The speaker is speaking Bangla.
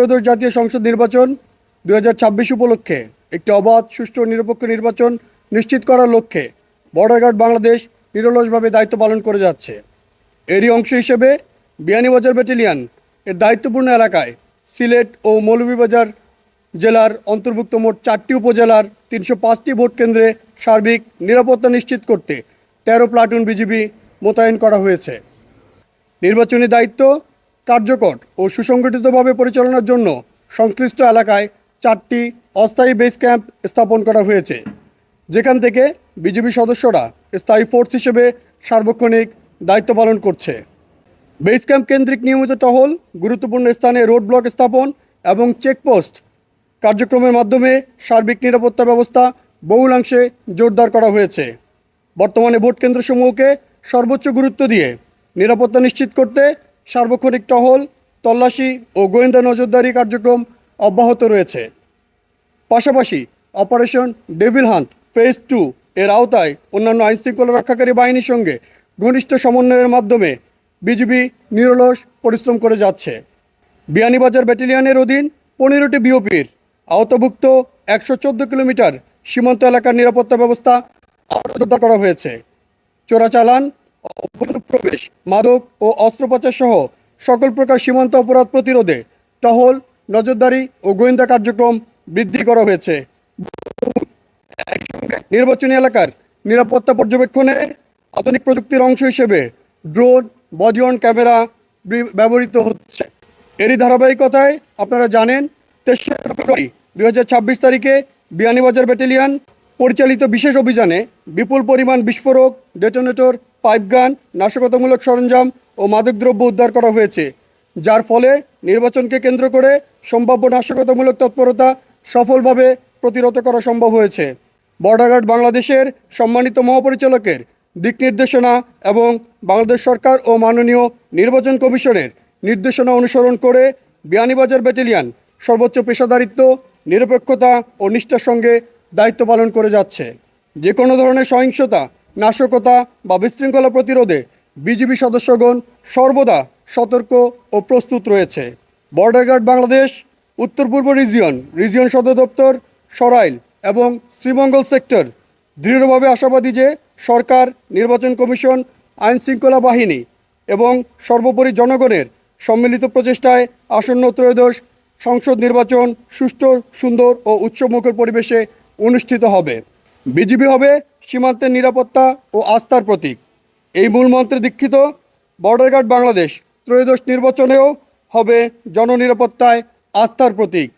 ত্রয়োদশ জাতীয় সংসদ নির্বাচন 2026 উপলক্ষে একটি অবাধ, সুষ্ঠু ও নিরপেক্ষ নির্বাচন নিশ্চিত করার লক্ষ্যে বর্ডার গার্ড বাংলাদেশ নিরলসভাবে দায়িত্ব পালন করে যাচ্ছে। এরই অংশ হিসেবে বিয়ানীবাজার ব্যাটালিয়ন এর দায়িত্বপূর্ণ এলাকায় সিলেট ও মৌলভীবাজার জেলার অন্তর্ভুক্ত মোট 4টি উপজেলার 305টি ভোট কেন্দ্রে সার্বিক নিরাপত্তা নিশ্চিত করতে 13 প্লাটুন বিজিবি মোতায়েন করা হয়েছে। নির্বাচনী দায়িত্ব কার্যকর ও সুসংগঠিতভাবে পরিচালনার জন্য সংশ্লিষ্ট এলাকায় 4টি অস্থায়ী বেস ক্যাম্প স্থাপন করা হয়েছে, যেখান থেকে বিজিবি সদস্যরা স্থায়ী ফোর্স হিসেবে সার্বক্ষণিক দায়িত্ব পালন করছে। বেস ক্যাম্প কেন্দ্রিক নিয়মিত টহল, গুরুত্বপূর্ণ স্থানে রোড ব্লক স্থাপন এবং চেকপোস্ট কার্যক্রমের মাধ্যমে সার্বিক নিরাপত্তা ব্যবস্থা বহুলাংশে জোরদার করা হয়েছে। বর্তমানে ভোট কেন্দ্রসমূহকে সর্বোচ্চ গুরুত্ব দিয়ে নিরাপত্তা নিশ্চিত করতে সার্বক্ষণিক টহল, তল্লাশি ও গোয়েন্দা নজরদারি কার্যক্রম অব্যাহত রয়েছে। পাশাপাশি অপারেশন ডেভিল হান্ট ফেজ 2 এর আওতায় অন্যান্য আইনশৃঙ্খলা রক্ষাকারী বাহিনীর সঙ্গে ঘনিষ্ঠ সমন্বয়ের মাধ্যমে বিজিবি নিরলস পরিশ্রম করে যাচ্ছে। বিয়ানীবাজার ব্যাটালিয়নের অধীন 15টি বিওপির আওতাভুক্ত 114 কিলোমিটার সীমান্ত এলাকার নিরাপত্তা ব্যবস্থা জোরদার করা হয়েছে। চোরাচালান, অনুপ্রবেশ, মাদক ও অস্ত্র পাচার সহ সকল প্রকার সীমান্ত অপরাধ প্রতিরোধে টহল, নজরদারি ও গোয়েন্দা কার্যক্রম বৃদ্ধি করা হয়েছে। নির্বাচনী এলাকার নিরাপত্তা পর্যবেক্ষণে আধুনিক প্রযুক্তির অংশ হিসেবে ড্রোন, বডি অন ক্যামেরা ব্যবহৃত হচ্ছে। এরই ধারাবাহিকতায় আপনারা জানেন 23 ফেব্রুয়ারি 2026 তারিখে বিয়ানীবাজার ব্যাটালিয়ন পরিচালিত বিশেষ অভিযানে বিপুল পরিমাণ বিস্ফোরক, ডেটোনেটর, পাইপগান, নাশকতামূলক সরঞ্জাম ও মাদকদ্রব্য উদ্ধার করা হয়েছে, যার ফলে নির্বাচনকে কেন্দ্র করে সম্ভাব্য নাশকতামূলক তৎপরতা সফলভাবে প্রতিরোধ করা সম্ভব হয়েছে। বর্ডার গার্ড বাংলাদেশের সম্মানিত মহাপরিচালকের দিক নির্দেশনা এবং বাংলাদেশ সরকার ও মাননীয় নির্বাচন কমিশনের নির্দেশনা অনুসরণ করে বিয়ানীবাজার ব্যাটালিয়ন সর্বোচ্চ পেশাদারিত্ব, নিরপেক্ষতা ও নিষ্ঠার সঙ্গে দায়িত্ব পালন করে যাচ্ছে। যে কোনো ধরনের সহিংসতা, নাশকতা বা বিশৃঙ্খলা প্রতিরোধে বিজিবি সদস্যগণ সর্বদা সতর্ক ও প্রস্তুত রয়েছে। বর্ডার গার্ড বাংলাদেশ উত্তর পূর্ব রিজিয়ন সদর দপ্তর, সরাইল এবং শ্রীমঙ্গল সেক্টর দৃঢ়ভাবে আশাবাদী যে সরকার, নির্বাচন কমিশন, আইনশৃঙ্খলা বাহিনী এবং সর্বোপরি জনগণের সম্মিলিত প্রচেষ্টায় আসন্ন ত্রয়োদশ সংসদ নির্বাচন সুষ্ঠু, সুন্দর ও উৎসবমুখর পরিবেশে অনুষ্ঠিত হবে। বিজিবি হবে সীমান্তের নিরাপত্তা ও আস্থার প্রতীক। এই মূল মন্ত্রে দীক্ষিত বর্ডার গার্ড বাংলাদেশ ত্রয়োদশ নির্বাচনেও হবে জননিরাপত্তায় আস্থার প্রতীক।